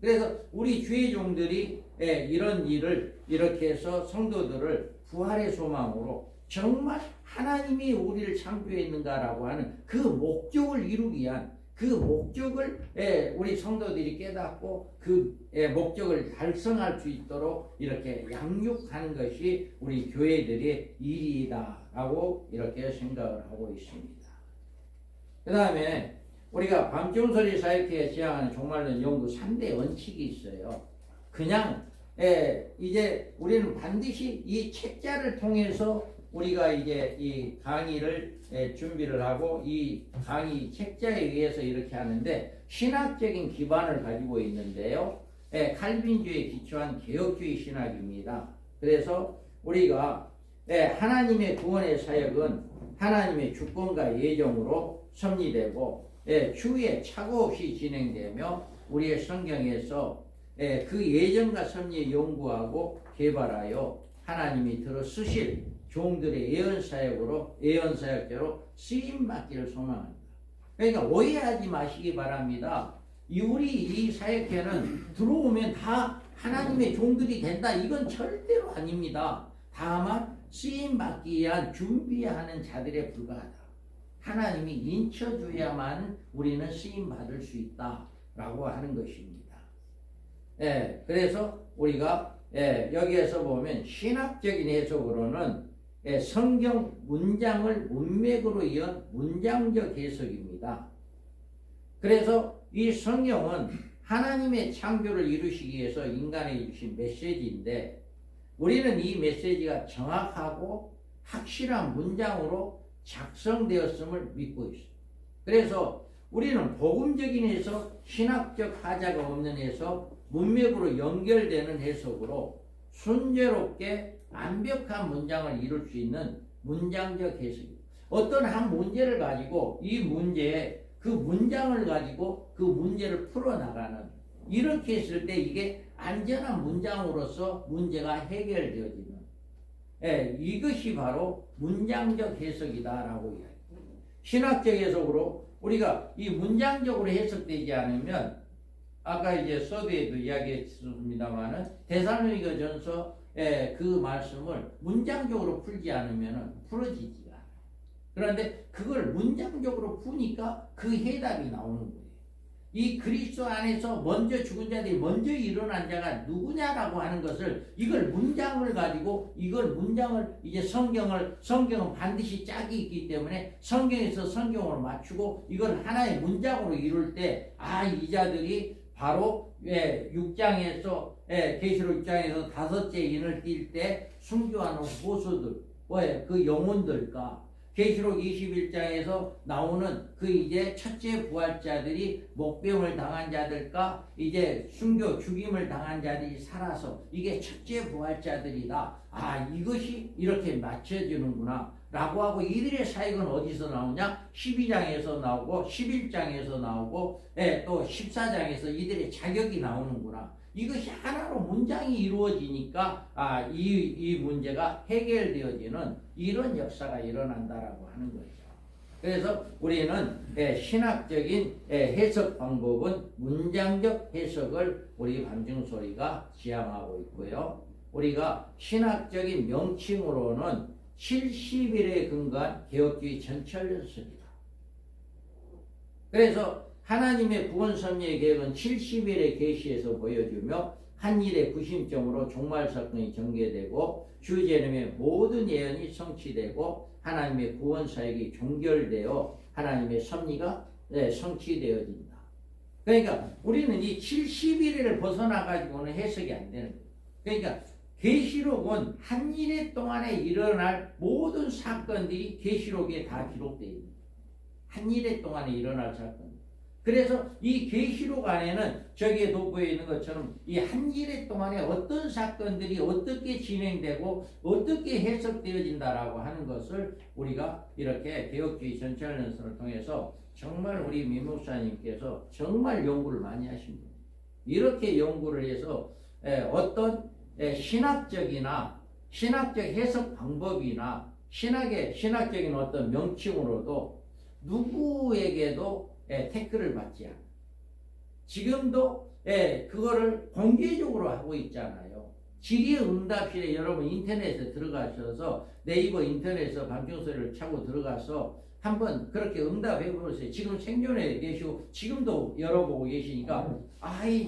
그래서 우리 주의 종들이 이런 일을 이렇게 해서 성도들을 부활의 소망으로 정말 하나님이 우리를 창조했는가라고 하는 그 목적을 이루기 위한 그 목적을 우리 성도들이 깨닫고 그 목적을 달성할 수 있도록 이렇게 양육하는 것이 우리 교회들의 일이다라고 이렇게 생각을 하고 있습니다. 그 다음에 우리가 밤중소리 사역회에 지향하는 종말론 연구 3대 원칙이 있어요. 그냥 이제 우리는 반드시 이 책자를 통해서 우리가 이제 이 강의를 준비를 하고 이 강의 책자에 의해서 이렇게 하는데 신학적인 기반을 가지고 있는데요. 칼빈주의에 기초한 개혁주의 신학입니다. 그래서 우리가 하나님의 구원의 사역은 하나님의 주권과 예정으로 섭리되고 추후에 착오 없이 진행되며 우리의 성경에서 그 예정과 섭리에 연구하고 개발하여 하나님이 들어 쓰실 종들의 예언사역자로 쓰임받기를 소망합니다. 그러니까 오해하지 마시기 바랍니다. 우리 이 사역회는 들어오면 다 하나님의 종들이 된다. 이건 절대로 아닙니다. 다만 쓰임받기 위한 준비하는 자들에 불과하다. 하나님이 인쳐줘야만 우리는 쓰임받을 수 있다라고 하는 것입니다. 그래서 우리가 여기에서 보면 신학적인 해석으로는 성경 문장을 문맥으로 이은 문장적 해석입니다. 그래서 이 성경은 하나님의 창조를 이루시기 위해서 인간에게 주신 메시지인데 우리는 이 메시지가 정확하고 확실한 문장으로 작성되었음을 믿고 있어요. 그래서 우리는 복음적인 해석, 신학적 하자가 없는 해석, 문맥으로 연결되는 해석으로 순조롭게 완벽한 문장을 이룰 수 있는 문장적 해석입니다. 어떤 한 문제를 가지고 이 문제에 그 문장을 가지고 그 문제를 풀어나가는, 이렇게 했을 때 이게 안전한 문장으로서 문제가 해결되어지는, 이것이 바로 문장적 해석이다라고 이야기합니다. 신학적 해석으로 우리가 이 문장적으로 해석되지 않으면, 아까 이제 서두에도 이야기했습니다만은 데살로니가전서 그 말씀을 문장적으로 풀지 않으면 풀어지지가 않아요. 그런데 그걸 문장적으로 푸니까 그 해답이 나오는 거예요. 이 그리스도 안에서 먼저 죽은 자들이 먼저 일어난 자가 누구냐라고 하는 것을, 이걸 문장을 가지고, 이걸 문장을 이제 성경은 반드시 짝이 있기 때문에 성경에서 성경으로 맞추고 이걸 하나의 문장으로 이룰 때, 이 자들이 바로 6장에서 계시록 6장에서 다섯째 인을 띌 때 순교하는 호수들, 그 영혼들과 계시록 21장에서 나오는 그 이제 첫째 부활자들이 목병을 당한 자들과 이제 순교 죽임을 당한 자들이 살아서 이게 첫째 부활자들이다. 이것이 이렇게 맞춰지는구나 라고 하고, 이들의 사역은 어디서 나오냐? 12장에서 나오고 11장에서 나오고 또 14장에서 이들의 자격이 나오는구나. 이것이 하나로 문장이 이루어지니까 이 문제가 해결되어지는 이런 역사가 일어난다라고 하는 거죠. 그래서 우리는 신학적인 해석 방법은 문장적 해석을 우리 밤중소리가 지향하고 있고요. 우리가 신학적인 명칭으로는 70일에 근거한 개혁주의 전철연설이다. 그래서 하나님의 구원 섭리의 계획은 70일의 계시에서 보여주며 한 일의 구심점으로 종말 사건이 전개되고 주 재림의 모든 예언이 성취되고 하나님의 구원 사역이 종결되어 하나님의 섭리가 성취되어진다. 그러니까 우리는 이 70일을 벗어나가지고는 해석이 안 되는 거예요. 그러니까 계시록은 한 일의 동안에 일어날 모든 사건들이 계시록에 다 기록되어 있는 거예요. 한 일의 동안에 일어날 사건. 그래서 이 계시록 안에는 저기에 돋보여 있는 것처럼 이 한 일의 동안에 어떤 사건들이 어떻게 진행되고 어떻게 해석되어진다라고 하는 것을 우리가 이렇게 개혁주의 전철연설을 통해서 정말 우리 민 목사님께서 정말 연구를 많이 하신 분이에요. 이렇게 연구를 해서 어떤 신학적이나 신학적 해석 방법이나 신학적인 어떤 명칭으로도 누구에게도 태클을 받지 않아. 지금도 그거를 공개적으로 하고 있잖아요. 질의응답실에 여러분 인터넷에 들어가셔서 네이버 인터넷에서 밤중소리를 차고 들어가서 한번 그렇게 응답해 보세요. 지금 생존에 계시고 지금도 열어보고 계시니까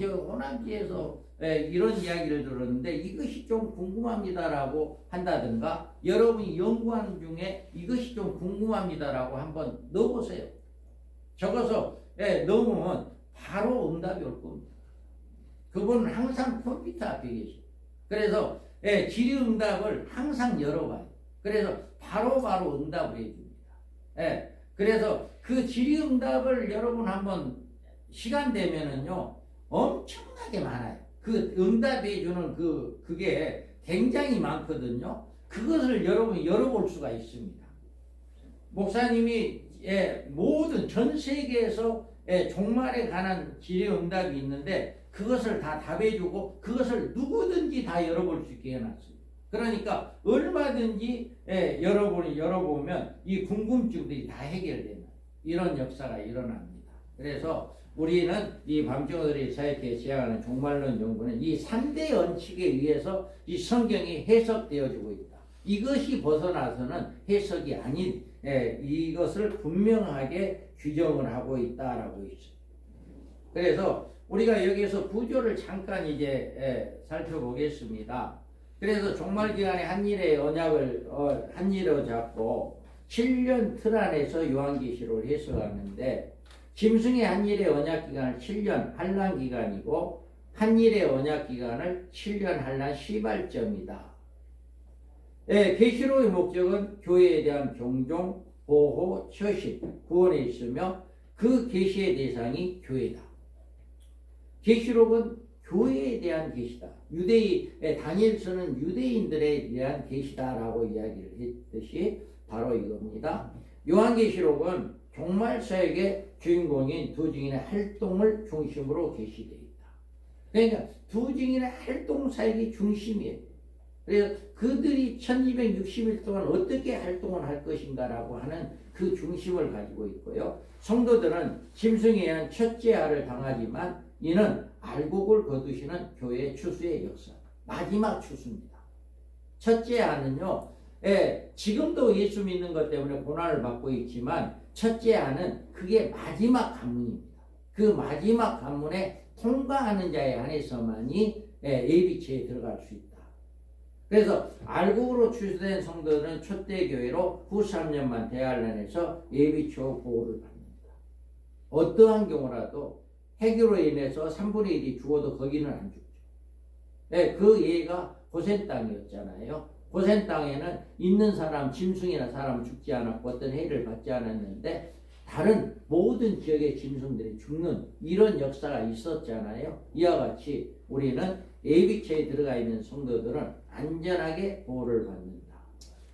저 호남지에서 이런 이야기를 들었는데 이것이 좀 궁금합니다라고 한다든가, 여러분이 연구하는 중에 이것이 좀 궁금합니다라고 한번 넣어보세요. 적어서 넣으면 바로 응답이 올 겁니다. 그분은 항상 컴퓨터 앞에 계셔. 그래서 질의응답을 항상 열어봐요. 그래서 바로바로 응답을 해줍니다. 그래서 그 질의응답을 여러분 한번 시간 되면은요 엄청나게 많아요. 그 응답해주는 그게 굉장히 많거든요. 그것을 여러분이 열어볼 수가 있습니다. 목사님이 모든 전 세계에서 종말에 관한 질의응답이 있는데 그것을 다 답해주고 그것을 누구든지 다 열어볼 수 있게 해놨습니다. 그러니까 얼마든지 여러분이 열어보면 이 궁금증들이 다 해결되는 이런 역사가 일어납니다. 그래서 우리는 이 밤중어들이 사역에 지향하는 종말론 연구는 이 3대 원칙에 의해서 이 성경이 해석되어지고 있다. 이것이 벗어나서는 해석이 아닌 이것을 분명하게 규정을 하고 있다라고 있어요. 그래서 우리가 여기서 구조를 잠깐 이제 살펴보겠습니다. 그래서 종말 기간에 한 일의 언약을 한 일로 잡고 7년 틀 안에서 요한계시록을 해석하는데, 짐승의 한 일의 언약 기간을 7년 환란 기간이고 한 일의 언약 기간을 7년 환란 시발점이다. 계시록의 목적은 교회에 대한 경종, 보호, 처신, 구원에 있으며 그 계시의 대상이 교회다. 계시록은 교회에 대한 계시다. 다니엘서는 유대인들에 대한 계시다라고 이야기를 했듯이 바로 이겁니다. 요한계시록은 종말사역의 주인공인 두 증인의 활동을 중심으로 계시되어 있다. 그러니까 두 증인의 활동 사역이 중심이에요. 그래서 그들이 1260일 동안 어떻게 활동을 할 것인가라고 하는 그 중심을 가지고 있고요. 성도들은 짐승에 의한 첫째 알을 당하지만 이는 알곡을 거두시는 교회의 추수의 역사. 마지막 추수입니다. 첫째 알은요, 지금도 예수 믿는 것 때문에 고난을 받고 있지만 첫째 알은 그게 마지막 관문입니다. 그 마지막 관문에 통과하는 자에 한해서만이 예비체에 들어갈 수 있다. 그래서 알곡으로 추수된 성도들은 초대교회로 후 3년만 대환란에서 예비초 보호를 받는다. 어떠한 경우라도 해교로 인해서 3분의 1이 죽어도 거기는 안 죽죠. 그 예가 고센 땅이었잖아요. 고센 땅에는 있는 사람, 짐승이나 사람 죽지 않았고 어떤 해를 받지 않았는데 다른 모든 지역의 짐승들이 죽는 이런 역사가 있었잖아요. 이와 같이 우리는 예비체에 들어가 있는 성도들은 안전하게 보호를 받는다.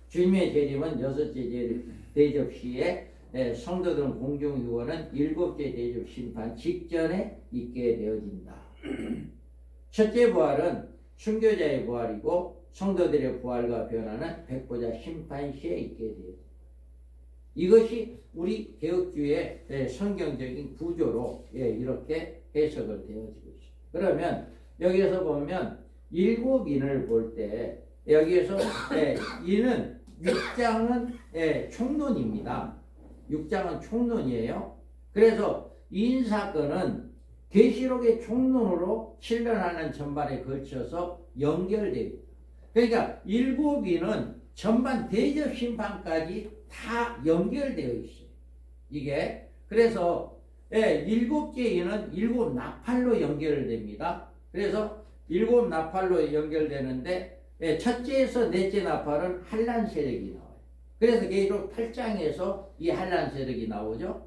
주님의 재림은 여섯째 대접 시에 성도들은 공중유언은 일곱째 대접 심판 직전에 있게 되어진다. 첫째 부활은 순교자의 부활이고 성도들의 부활과 변화는 백보자 심판 시에 있게 되어진다. 이것이 우리 개혁주의 성경적인 구조로 이렇게 해석을 되어지고 있습니다. 그러면 여기에서 보면 일곱 인을 볼 때 여기에서 인은 6장은 총론입니다. 6장은 총론이에요. 그래서 인 사건은 계시록의 총론으로 7년하는 전반에 걸쳐서 연결되어 있다. 그러니까 일곱 인은 전반 대접 심판까지 다 연결되어 있어요. 이게 그래서 일곱째 인은 일곱 나팔로 연결됩니다. 그래서 일곱 나팔로 연결되는데 첫째에서 넷째 나팔은 한란 세력이 나와요. 그래서 계시록 8장에서 이 한란 세력이 나오죠.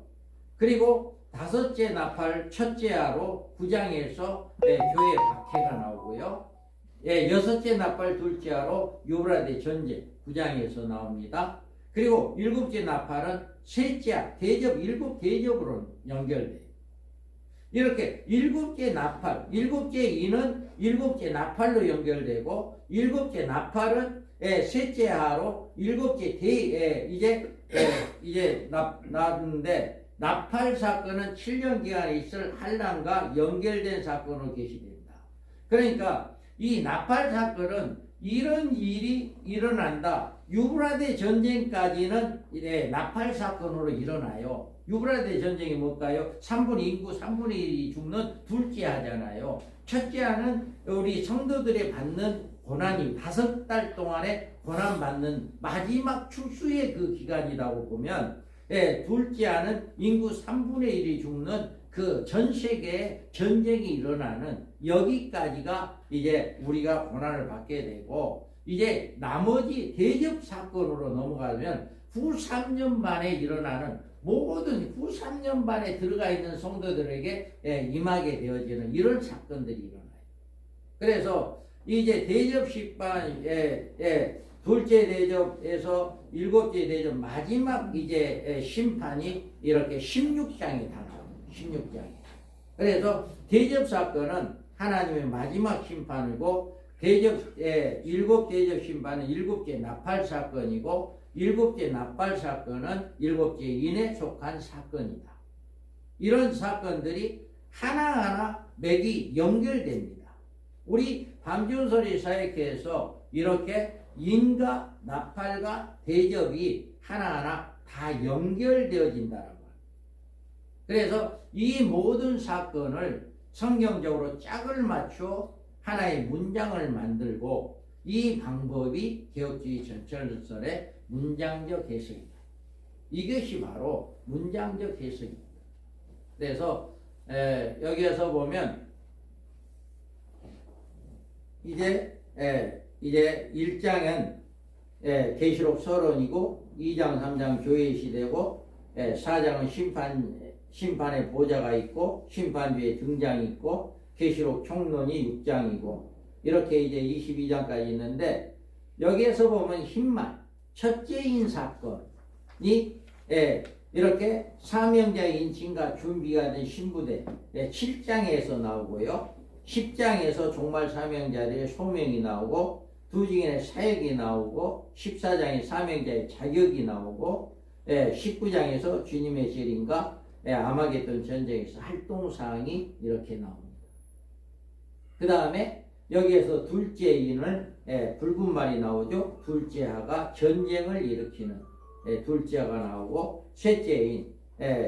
그리고 다섯째 나팔 첫째 하로 9장에서 교회 박해가 나오고요. 여섯째 나팔 둘째 하로 유브라데 전쟁 9장에서 나옵니다. 그리고 일곱째 나팔은 셋째 대접 일곱 대접으로 연결돼요. 이렇게 일곱째 나팔, 일곱째 인은 일곱째 나팔로 연결되고 일곱째 나팔은 셋째 하로 일곱째 이제 나는데 나팔 사건은 7년 기간에 있을 한란과 연결된 사건으로 계시됩니다. 그러니까 이 나팔 사건은 이런 일이 일어난다. 유브라데 전쟁까지는 나팔 사건으로 일어나요. 유브라데 전쟁이 뭘까요? 인구 3분의 1이 죽는 둘째 하잖아요. 첫째 하는 우리 성도들이 받는 고난이 5달 동안에 고난받는 마지막 추수의 그 기간이라고 보면 둘째 하는 인구 3분의 1이 죽는 그 전 세계에 전쟁이 일어나는 여기까지가 이제 우리가 고난을 받게 되고 이제 나머지 대접 사건으로 넘어가면 후 3년 만에 일어나는 모든 후 3년 만에 들어가 있는 성도들에게 임하게 되어지는 이런 사건들이 일어나요. 그래서 이제 대접 심판 둘째 대접에서 일곱째 대접 마지막 이제 심판이 이렇게 16장에 다 나옵니다. 16장에. 그래서 대접 사건은 하나님의 마지막 심판이고 일곱 대접 심판은 일곱째 나팔 사건이고 일곱째 나팔 사건은 일곱째 인에 속한 사건이다. 이런 사건들이 하나하나 맥이 연결됩니다. 우리 밤중설이 사역회에서 이렇게 인과 나팔과 대접이 하나하나 다 연결되어진다는 거예요. 그래서 이 모든 사건을 성경적으로 짝을 맞춰 하나의 문장을 만들고 이 방법이 개혁주의 전철설의 문장적 해석입니다. 이것이 바로 문장적 해석입니다. 그래서 여기에서 보면 이제 1장은 계시록 서론이고 2장 3장 교회 시대고 4장은 심판의 보좌가 있고 심판주의 등장이 있고 계시록 총론이 6장이고 이렇게 이제 22장까지 있는데 여기에서 보면 흰말 첫째인 사건이 이렇게 사명자의 인침과 준비가 된 신부대 7장에서 나오고요. 10장에서 종말 사명자들의 소명이 나오고 두 증인의 사역이 나오고 14장에 사명자의 자격이 나오고 19장에서 주님의 재림과 아마겟돈 전쟁에서 활동사항이 이렇게 나옵니다. 그 다음에 여기에서 둘째인은 붉은 말이 나오죠. 둘째하가 전쟁을 일으키는 둘째가 나오고 셋째인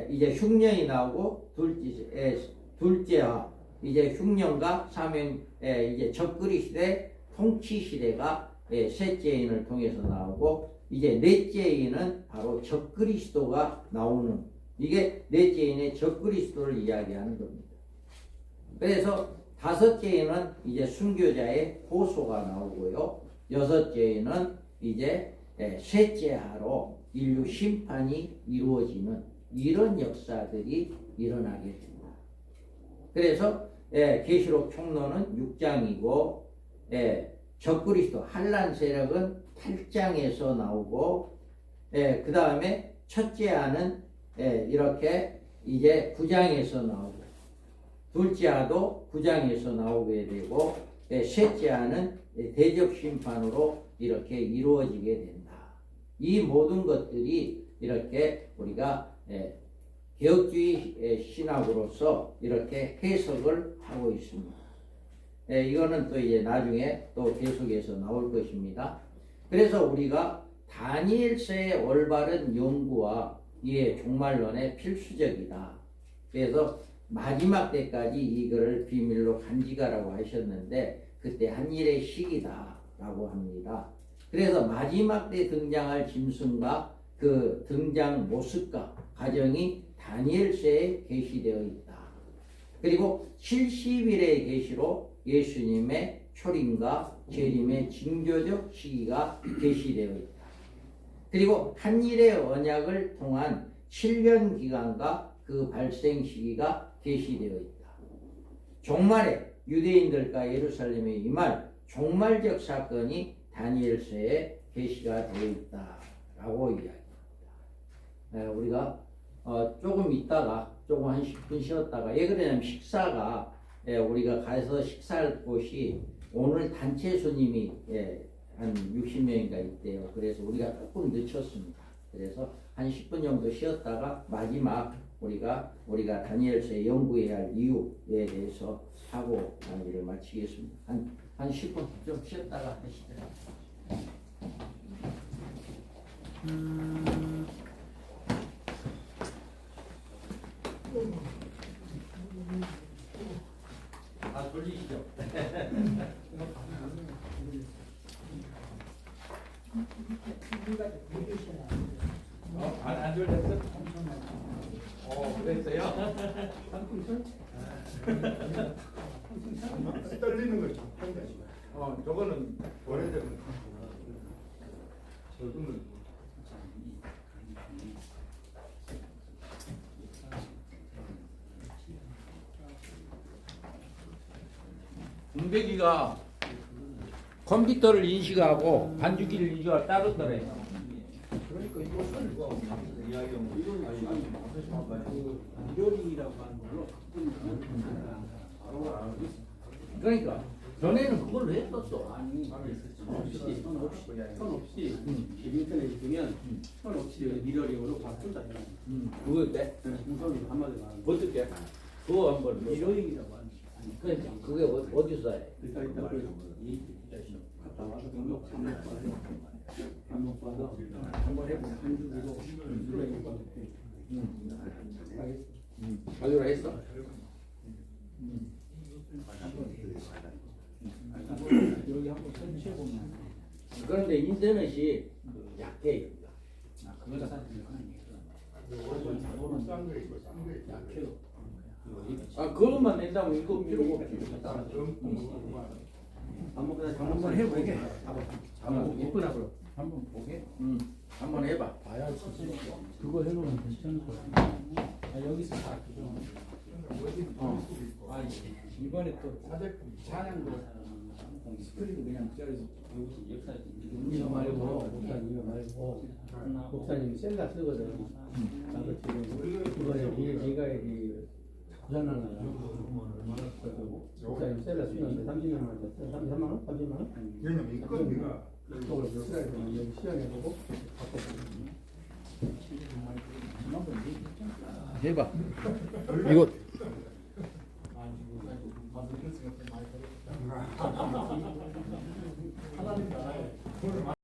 이제 흉년이 나오고 둘째하 이제 흉년과 사명 이제 적그리 시대 통치 시대가 셋째인을 통해서 나오고 이제 넷째인은 바로 적그리스도가 나오는 이게 넷째인의 적그리스도를 이야기하는 겁니다. 그래서 다섯째인은 이제 순교자의 호소가 나오고요. 여섯째인은 이제 셋째하로 인류 심판이 이루어지는 이런 역사들이 일어나게 됩니다. 그래서 계시록 총론은 6장이고 적그리스도 한란 세력은 8장에서 나오고 그 다음에 첫째아는 이렇게 이제 9장에서 나오고 둘째아도 9장에서 나오게 되고 셋째아는 대적 심판으로 이렇게 이루어지게 된다. 이 모든 것들이 이렇게 우리가 개혁주의 신학으로서 이렇게 해석을 하고 있습니다. 이거는 또 이제 나중에 또 계속해서 나올 것입니다. 그래서 우리가 다니엘서의 올바른 연구와 이의 종말론에 필수적이다. 그래서 마지막 때까지 이거를 비밀로 간직하라고 하셨는데 그때 한 일의 시기다라고 합니다. 그래서 마지막 때 등장할 짐승과 그 등장 모습과 과정이 다니엘서에 게시되어 있다. 그리고 70일의 계시로 예수님의 초림과 재림의 징조적 시기가 게시되어 있다. 그리고 한일의 언약을 통한 7년 기간과 그 발생 시기가 게시되어 있다. 종말에 유대인들과 예루살렘에 임할 종말적 사건이 다니엘서에 게시가 되어 있다라고 이야기합니다. 우리가 조금 있다가 조금 한 10분 쉬었다가 왜 그러냐면 식사가 우리가 가서 식사할 곳이 오늘 단체 손님이 한 60명인가 있대요. 그래서 우리가 조금 늦췄습니다. 그래서 한 10분 정도 쉬었다가 마지막 우리가 다니엘서에 연구해야 할 이유에 대해서 하고 강의를 마치겠습니다. 한 10분 좀 쉬었다가 하시죠. 돌리시죠. 안 돌렸어? 그랬어요? 떨리는 거죠. 저거는 오래된 저거는 공백이가 컴퓨터를 인식하고 반주기를 인식하고 따르더래요. 그러니까 이것은 이야기하면 이론이라고 하는 걸로 바로 알고 있습니다. 그러니까 전에는 그걸로 했었어. 아니 선 없이 인터넷에 보면 선 없이 미러링으로 바꾼다. 그건데 우선 한마디로 말하면 어떻게? 그거 한번 미러링이라고 하는 거. 그러니까 그게 어디서 해? 일단 갔다 와서 반복 봐서 한번 해보면 한 주기로 미러링 받을게. 가기로 했어? 여기 한번 설치해 보면. 그런데 인터넷이 약해. 그거가 사실 약해요. 그것만 낸다면 이거 필요가 없지. 한번 해보게. 한번 예쁘나 그럼. 한번 보게. 한번 해봐. 봐야지. 그거 해놓으면 괜찮을 것 같아. 아, 여기서 다 그죠. 아, 이번에 또 찬양도 스크린도 그냥 저기서 이거 말고 목사님 이거 말고 목사님 셀라 쓰거든. 나도 지금 이번에 네가 이 부산하나 목사님 셀라 쓰는데 30만 원 줬어. 33만 원? 30만 원? 왜냐면 이건 네가 그걸 쓰라야 돼. 여기 시연해보고 해봐. 이거